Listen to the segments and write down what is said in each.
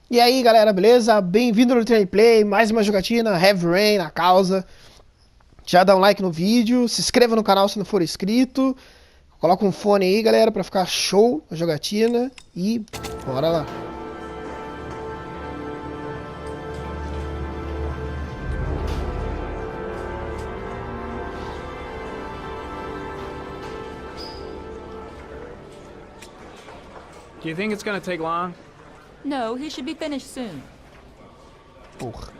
E aí galera, beleza? Bem-vindo no Play, mais uma jogatina, Heavy Rain na causa. Já dá um like no vídeo, se inscreva no canal se não for inscrito. Coloca um fone aí galera pra ficar show a jogatina e bora lá. Do you think it's gonna take long? No, he should be finished soon. Porra.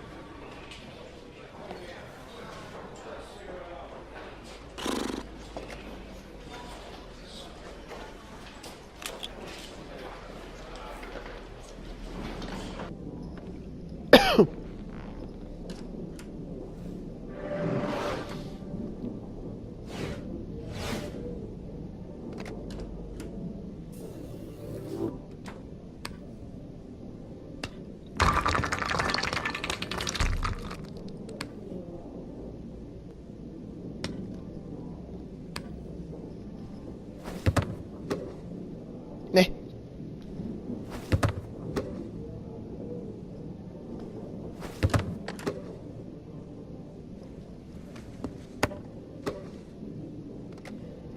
Né?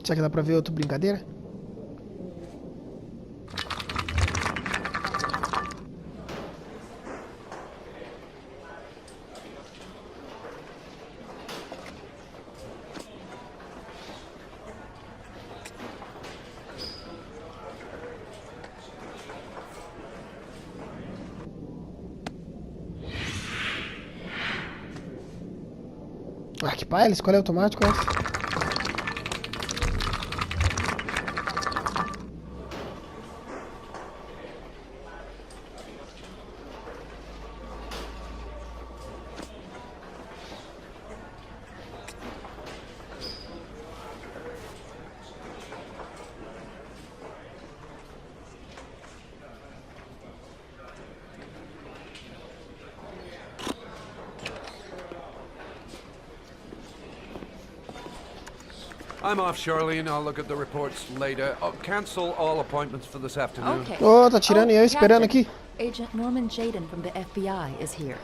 Será que dá pra ver outra brincadeira? Ah, que pai, ele escolhe automático essa. I'm off, Charlene. I'll look at the reports later. Cancel all appointments for this afternoon. Okay. Oh, tá tirando e eu esperando Captain. aqui. Agent Norman Jaden from the FBI is here.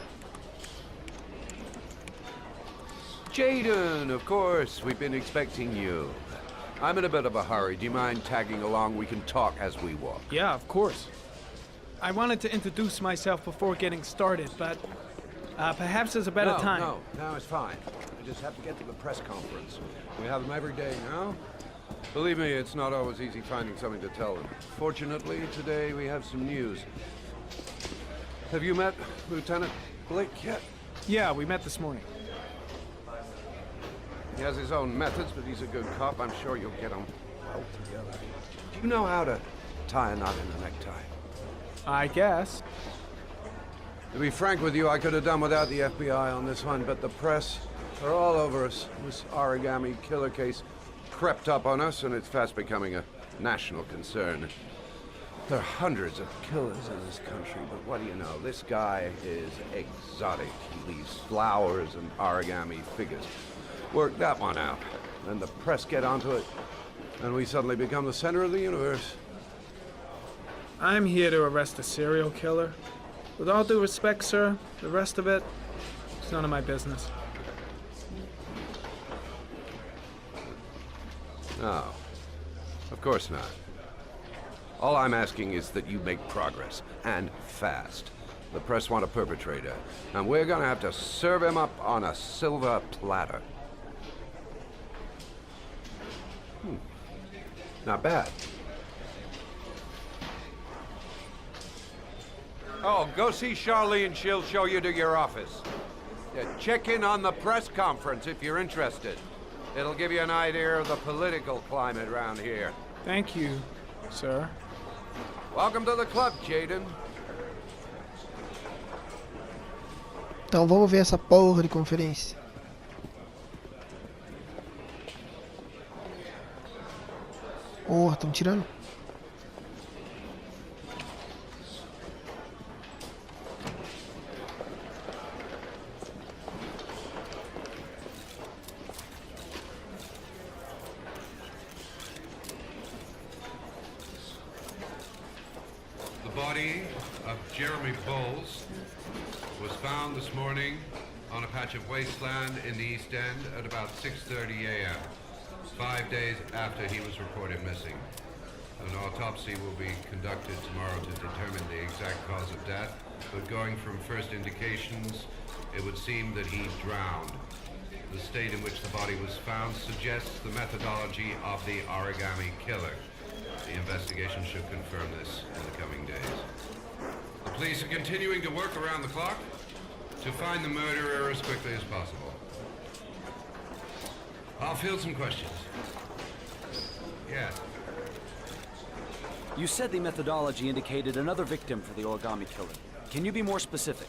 Jaden, of course. We've been expecting you. I'm in a bit of a hurry. Do you mind tagging along? We can talk as we walk. Yeah, of course. I wanted to introduce myself before getting started, but perhaps there's a better time. No, it's fine. I just have to get to the press conference. We have them every day now. Believe me, it's not always easy finding something to tell them. Fortunately, today we have some news. Have you met Lieutenant Blake yet? Yeah, we met this morning. He has his own methods, but he's a good cop. I'm sure you'll get them well together. Do you know how to tie a knot in a necktie? I guess. To be frank with you, I could have done without the FBI on this one, but the press are all over us. This origami killer case crept up on us, and it's fast becoming a national concern. There are hundreds of killers in this country, but what do you know? This guy is exotic. He leaves flowers and origami figures. Work that one out. Then the press get onto it, and we suddenly become the center of the universe. I'm here to arrest a serial killer. With all due respect, sir, the rest of it, it's none of my business. No, of course not. All I'm asking is that you make progress, and fast. The press want a perpetrator, and we're gonna have to serve him up on a silver platter. Not bad. Oh, go see Charlene. She'll show you to your office. Check in on the press conference if you're interested. It'll give you an idea of the political climate around here. Thank you, sir. Welcome to the club, Jaden. Então vamos ver essa porra de conferência. Porra, tão tirando. body of Jeremy Bowles was found this morning on a patch of wasteland in the East End at about 6:30 a.m., 5 days after he was reported missing. An autopsy will be conducted tomorrow to determine the exact cause of death, but going from first indications, it would seem that he drowned. The state in which the body was found suggests the methodology of the origami killer. The investigation should confirm this in the coming days. The police are continuing to work around the clock to find the murderer as quickly as possible. I'll field some questions. Yes. You said the methodology indicated another victim for the origami killer. Can you be more specific?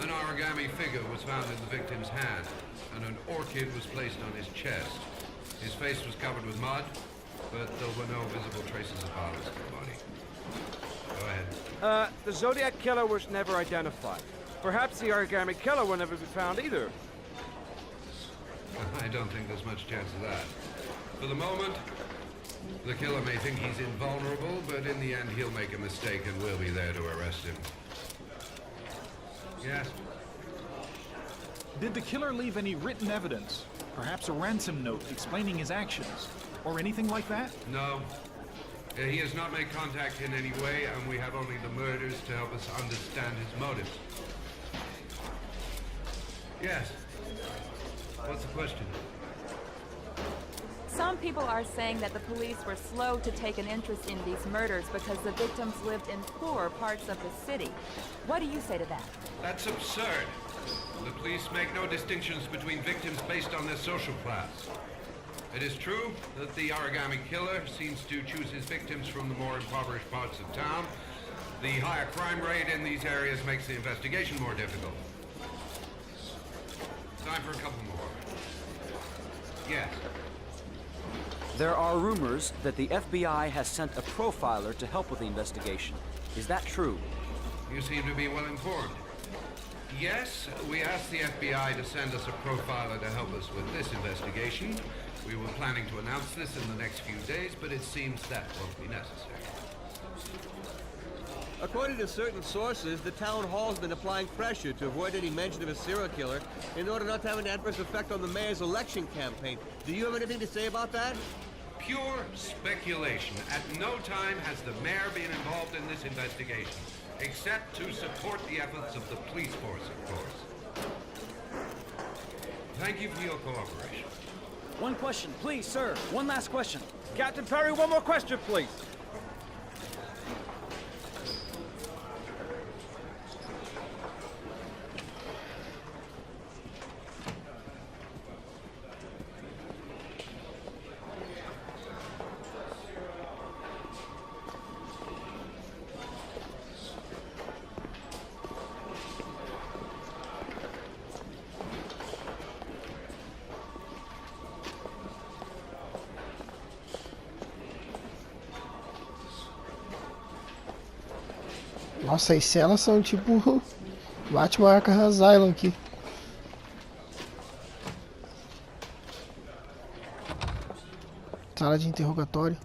An origami figure was found in the victim's hand, and an orchid was placed on his chest. His face was covered with mud, but there were no visible traces of violence in the body. Go ahead. The Zodiac killer was never identified. Perhaps the origami killer will never be found either. I don't think there's much chance of that. For the moment, the killer may think he's invulnerable, but in the end he'll make a mistake and we'll be there to arrest him. Yes? Did the killer leave any written evidence? Perhaps a ransom note explaining his actions? Or anything like that? No. He has not made contact in any way, and we have only the murders to help us understand his motives. Yes. What's the question? Some people are saying that the police were slow to take an interest in these murders because the victims lived in poorer parts of the city. What do you say to that? That's absurd. The police make no distinctions between victims based on their social class. It is true that the origami killer seems to choose his victims from the more impoverished parts of town. The higher crime rate in these areas makes the investigation more difficult. Time for a couple more. Yes. There are rumors that the FBI has sent a profiler to help with the investigation. Is that true? You seem to be well informed. Yes, we asked the FBI to send us a profiler to help us with this investigation. We were planning to announce this in the next few days, but it seems that won't be necessary. According to certain sources, the town hall's been applying pressure to avoid any mention of a serial killer in order not to have an adverse effect on the mayor's election campaign. Do you have anything to say about that? Pure speculation. At no time has the mayor been involved in this investigation, except to support the efforts of the police force, of course. Thank you for your cooperation. One question, please, sir. One last question. Captain Perry, one more question, please. Nossa, as celas são tipo Batman Arkham Asylum aqui. Sala de interrogatório.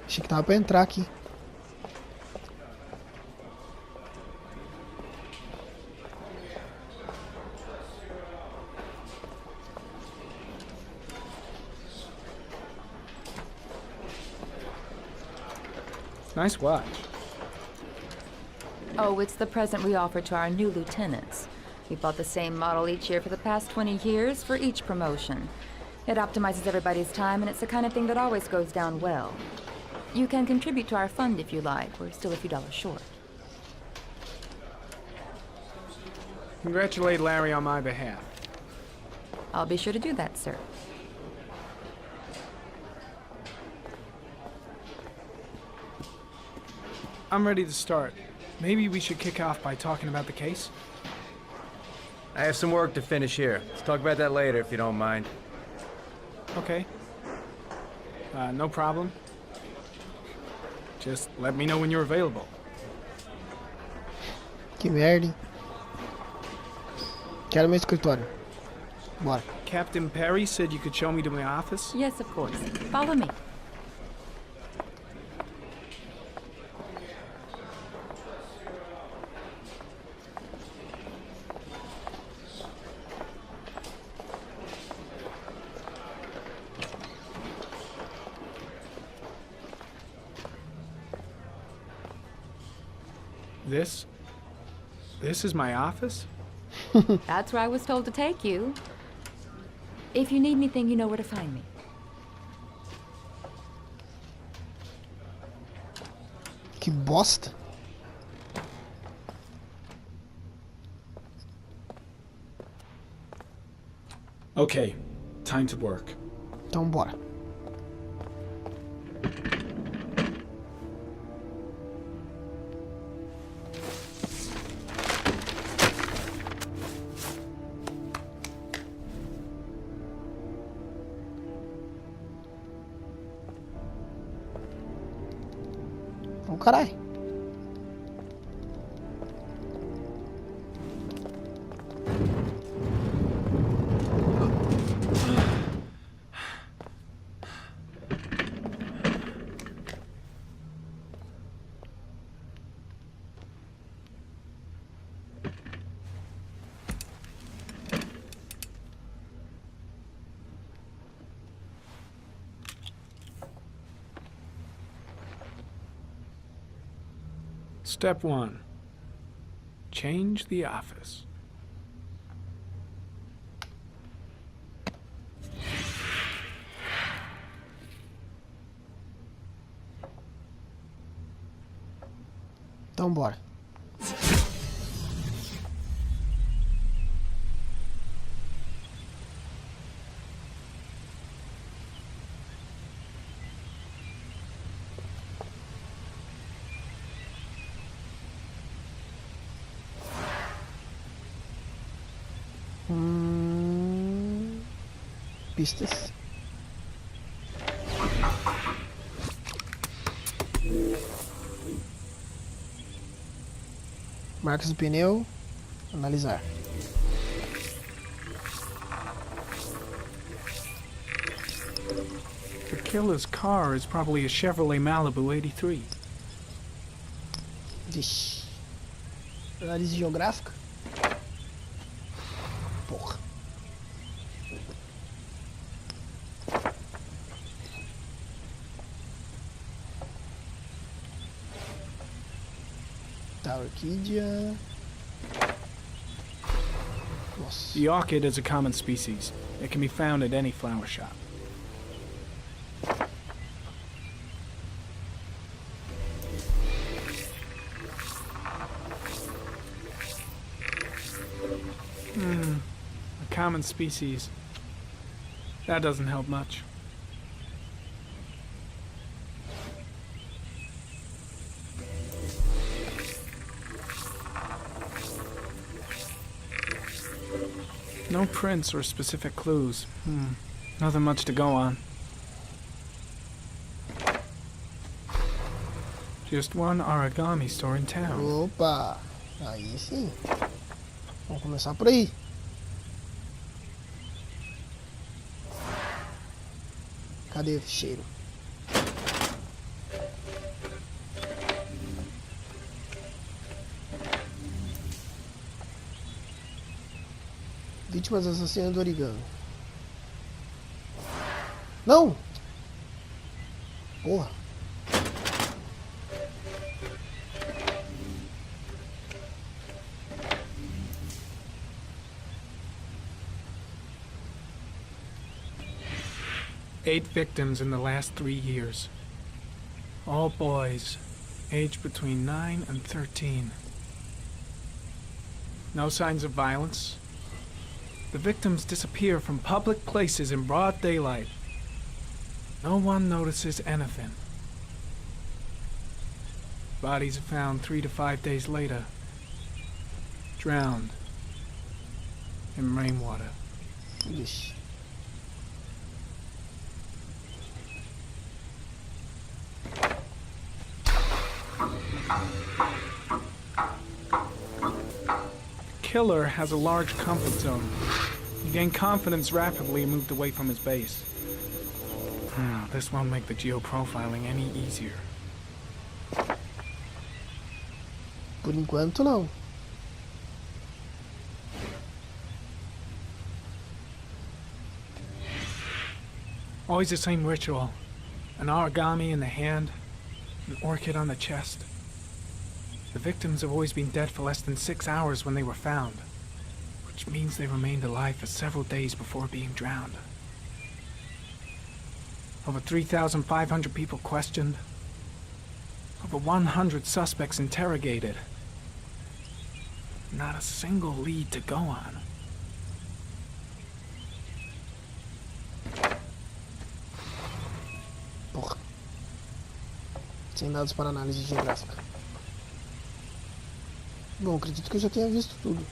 Achei que tava pra entrar aqui. Nice watch. Oh, it's the present we offer to our new lieutenants. We bought the same model each year for the past 20 years for each promotion. It optimizes everybody's time, and it's the kind of thing that always goes down well. You can contribute to our fund if you like. We're still a few dollars short. Congratulate Larry on my behalf. I'll be sure to do that, sir. I'm ready to start. Maybe we should kick off by talking about the case? I have some work to finish here. Let's talk about that later if you don't mind. Okay. No problem. Just let me know when you're available. Que merda, hein? Quero meu escritório. Bora. Captain Perry said you could show me to my office? Yes, of course. Follow me. This is my office? That's where I was told to take you. If you need anything, you know where to find me. Que bosta. Okay, time to work. Então bora. Oh, carai. Step 1. Change the office. Então bora. Pistas. Marcas do pneu. Analisar. The killer's car is probably a Chevrolet Malibu 83. Vixe. Análise geográfica. Porra. Tá, orquídea. Nossa. The orchid is a common species. It can be found at any flower shop. A common species. That doesn't help much. No prints or specific clues. Nothing much to go on. Just one origami store in town. Opa! Aí sim. Vamos começar por aí. Cadê o ficheiro? Vítimas assassinas do origami. Não! Porra! Eight victims in the last 3 years. All boys, aged between 9 and 13. No signs of violence. The victims disappear from public places in broad daylight. No one notices anything. Bodies are found 3 to 5 days later. Drowned. In rainwater. Ixi. Killer has a large comfort zone. He gained confidence rapidly and moved away from his base. This won't make the geoprofiling any easier. Por enquanto, não. Always the same ritual. An origami in the hand, an orchid on the chest. The victims have always been dead for less than 6 hours when they were found, which means they remained alive for several days before being drowned. Over 3,500 people questioned. Over 100 suspects interrogated. Not a single lead to go on. Porra. Sem dados para análise geográfica. Bom, acredito que eu já tenha visto tudo.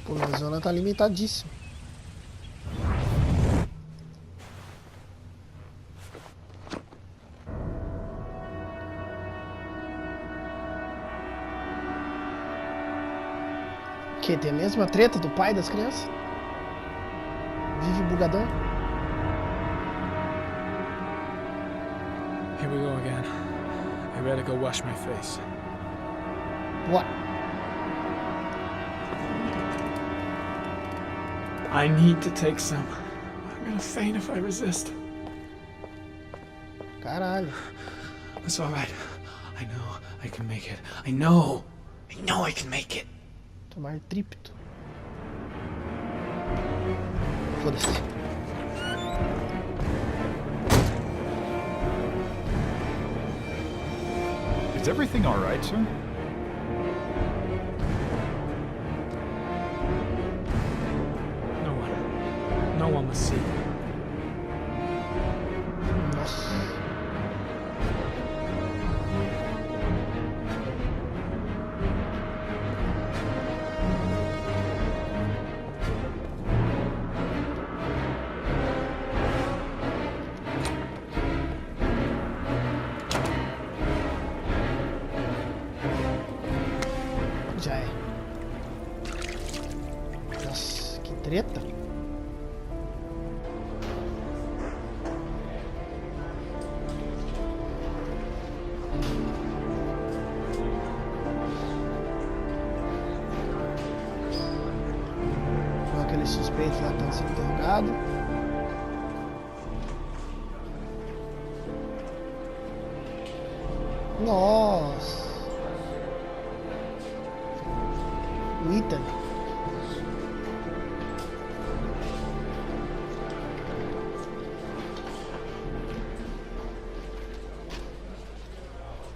Pô, a zona tá limitadíssima. Que tem a mesma treta do pai das crianças? Vive bugadão? Here we go again. I better go wash my face. What? I need to take some. I'm gonna faint if I resist. Caralho. It's alright. I know I can make it. I know I can make it. Tomar trípto. Foda-se. Is everything all right, sir? No one was seen. Nossa. Já é. Nossa, que treta. Aquele suspeito lá que tá sendo interrogado. Nossa. O Ethan.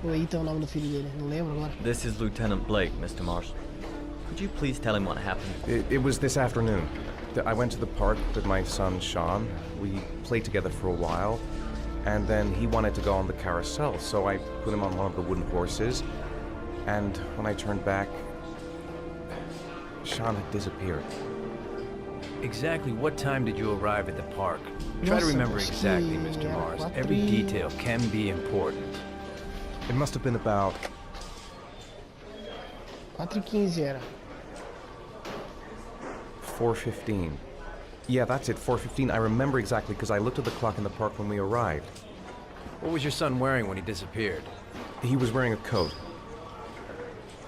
O Ethan é o nome do filho dele, não lembro agora. This is Lieutenant Blake, Mr. Marshall. Could you please tell him what happened? It was this afternoon. I went to the park with my son, Sean. We played together for a while, and then he wanted to go on the carousel, so I put him on one of the wooden horses, and when I turned back, Sean had disappeared. Exactly what time did you arrive at the park? Try to remember exactly, Mr. Mars. Every detail can be important. It must have been about 4:15 era. 4:15. Yeah, that's it, 4:15. I remember exactly because I looked at the clock in the park when we arrived. What was your son wearing when he disappeared? He was wearing a coat.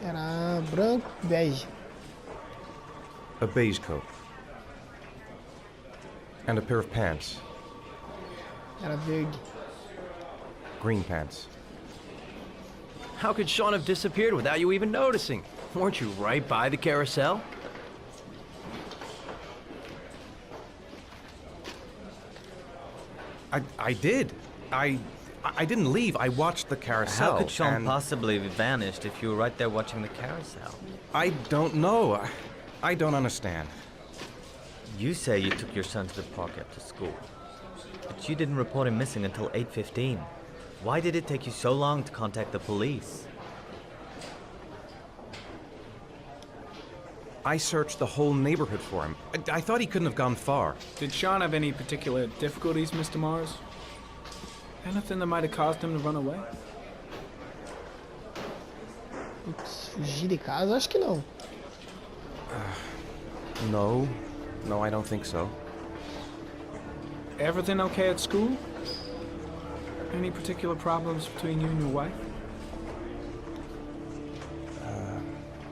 Era branco, bege. A beige coat. And a pair of pants. Era verde. Green pants. How could Sean have disappeared without you even noticing? Weren't you right by the carousel? I did. I didn't leave. I watched the carousel. How could Sean and possibly have vanished if you were right there watching the carousel? I don't know. I don't understand. You say you took your son to the park after school, but you didn't report him missing until 8:15. Why did it take you so long to contact the police? I searched the whole neighborhood for him. I thought he couldn't have gone far. Did Sean have any particular difficulties, Mr. Mars? Anything that might have caused him to run away? Putz, fugir de casa? Acho que não. No. No, I don't think so. Everything okay at school? Any particular problems between you and your wife?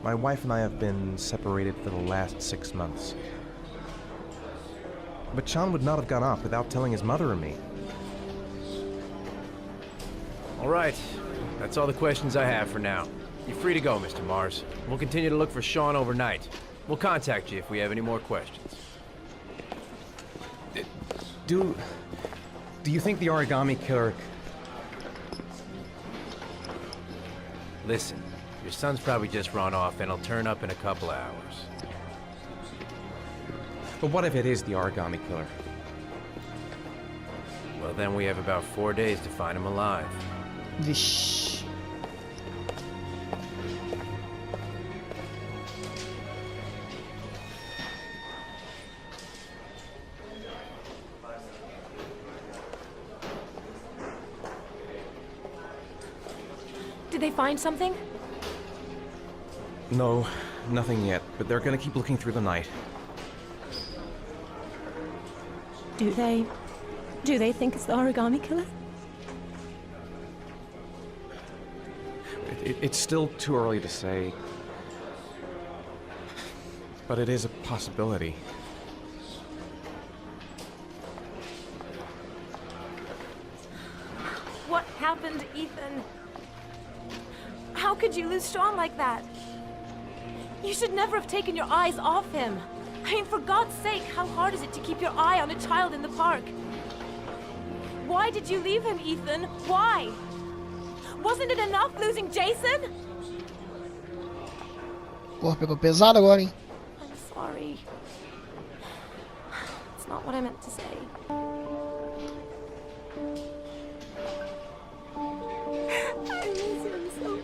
My wife and I have been separated for the last 6 months. But Sean would not have gone off without telling his mother or me. All right. That's all the questions I have for now. You're free to go, Mr. Mars. We'll continue to look for Sean overnight. We'll contact you if we have any more questions. Do you think the origami killer... Listen, your son's probably just run off and he'll turn up in a couple of hours. But what if it is the origami killer? Well, then we have about 4 days to find him alive. Vixe. Did they find something? No, nothing yet, but they're gonna keep looking through the night. Do they think it's the origami killer? It's still too early to say, but it is a possibility. What happened, Ethan? How could you lose Sean like that? You should never have taken your eyes off him. I mean, for God's sake, how hard is it to keep your eye on a child in the park? Why did you leave him, Ethan? Why? Wasn't it enough losing Jason? Porra, pegou pesado agora, hein? I'm sorry. It's not what I meant to say. I miss him so much.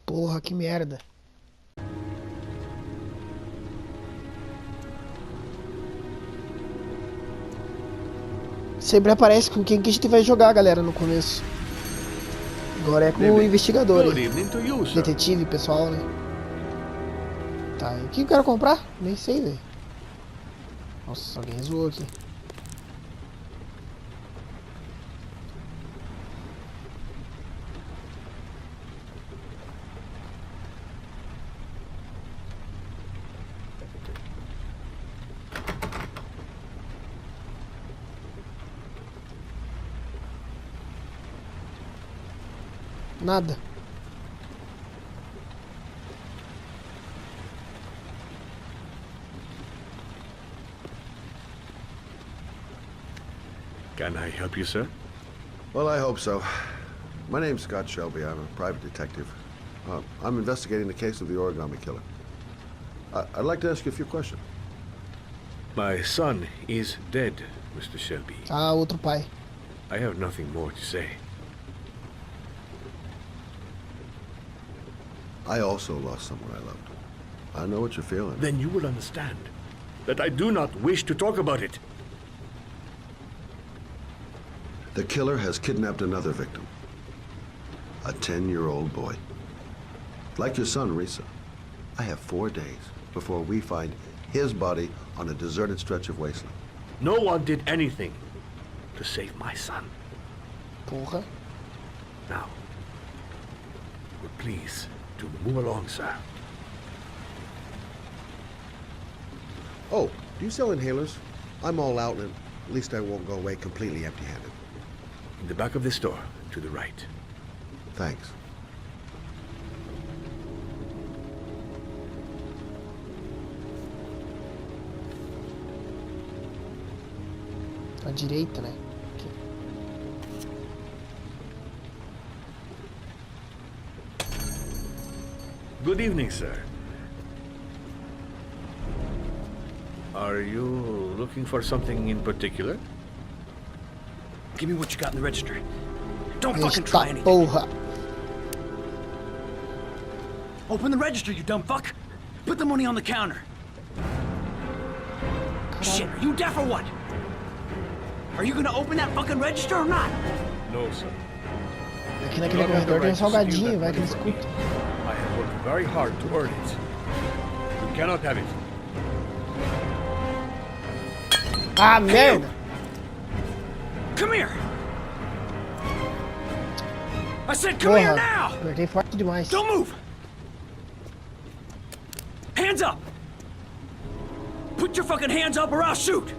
Porra, que merda. Sempre aparece com quem que a gente vai jogar, galera, no começo. Agora é com o investigador aí. Detetive, pessoal, né? Tá, e o que eu quero comprar? Nem sei, velho. Nossa, alguém zoou aqui. Nada. Can I help you, sir? Well, I hope so. My name's Scott Shelby. I'm a private detective. I'm investigating the case of the origami killer. I'd like to ask you a few questions. My son is dead, Mr. Shelby. Ah, outro pai. I have nothing more to say. I also lost someone I loved. I know what you're feeling. Then you will understand that I do not wish to talk about it. The killer has kidnapped another victim. A 10-year-old boy. Like your son, Risa. I have 4 days before we find his body on a deserted stretch of wasteland. No one did anything to save my son. Porra. Now, please, to move along, sir. Oh, do you sell inhalers? I'm all out, and at least I won't go away completely empty-handed. In the back of the store, to the right. Thanks. À direita, né? Aqui. Good evening, sir. Are you looking for something in particular? Give me what you got in the register. Don't Eita fucking try anything. porra. Open the register, you dumb fuck. Put the money on the counter. Shit, are you deaf or what? Are you gonna open that fucking register or not? No, sir. Aqui naquele corredor tem um salgadinho, vai que ele escuta. I have worked very hard to earn it. You cannot have it. Ah, merda! Come here! I said come here Porra, now! apertei forte demais. Don't move! Hands up! Put your fucking hands up or I'll shoot!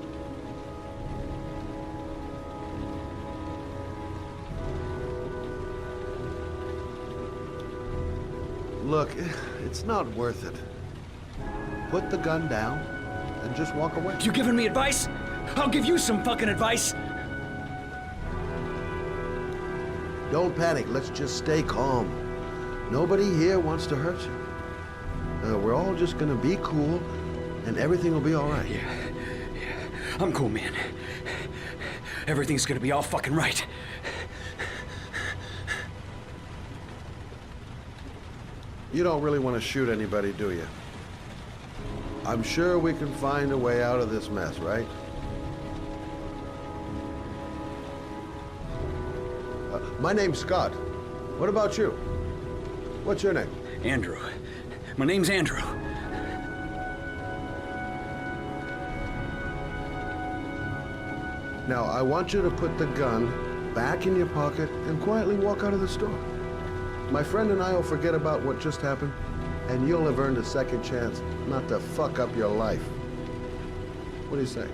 Look, it's not worth it. Put the gun down and just walk away. You giving me advice? I'll give you some fucking advice. Don't panic. Let's just stay calm. Nobody here wants to hurt you. We're all just gonna be cool, and everything will be all right. Yeah. I'm cool, man. Everything's gonna be all fucking right. You don't really want to shoot anybody, do you? I'm sure we can find a way out of this mess, right? My name's Scott. What about you? What's your name? Andrew. My name's Andrew. Now, I want you to put the gun back in your pocket and quietly walk out of the store. My friend and I will forget about what just happened, and you'll have earned a second chance not to fuck up your life. What do you say?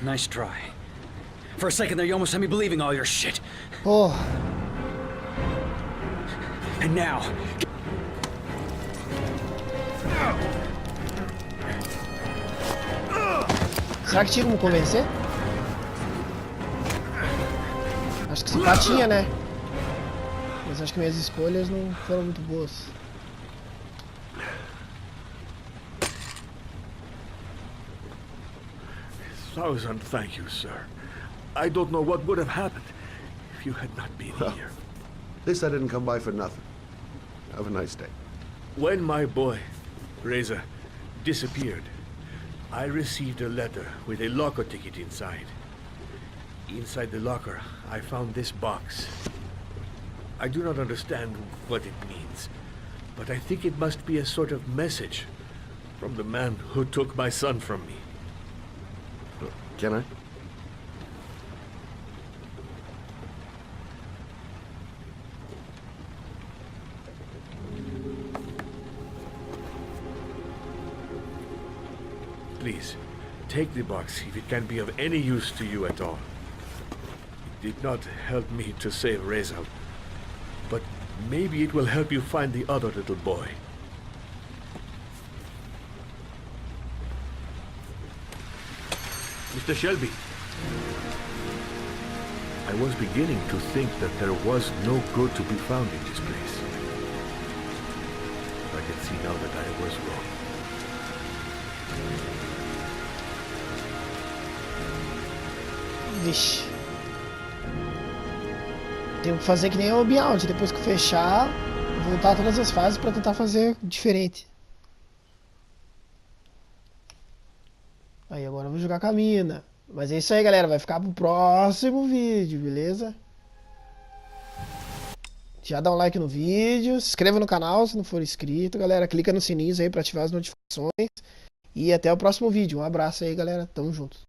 Nice try. For a second there, you almost had me believing all your shit. Oh. And now... Será que tinha como convencer? Acho que se pá tinha, né? Mas acho que minhas escolhas não foram muito boas. Thousand thank you, sir. I don't know what would have happened if you had not been here. At least I didn't come by for nothing. Have a nice day. When my boy, Reza, disappeared, I received a letter with a locker ticket inside. Inside the locker, I found this box. I do not understand what it means, but I think it must be a sort of message from the man who took my son from me. Can I? Please, take the box if it can be of any use to you at all. It did not help me to save Reza, but maybe it will help you find the other little boy. Mr. Shelby, I was beginning to think that there was no good to be found in this place. I can see now that I was wrong. Vixe. Tenho que fazer que nem o Obi-Out, depois que fechar, voltar todas as fases pra tentar fazer diferente. Aí agora eu vou jogar com a mina. Mas é isso aí, galera, vai ficar pro próximo vídeo, beleza? Já dá um like no vídeo, se inscreva no canal se não for inscrito, galera. Clica no sininho aí pra ativar as notificações. E até o próximo vídeo. Um abraço aí, galera. Tamo junto.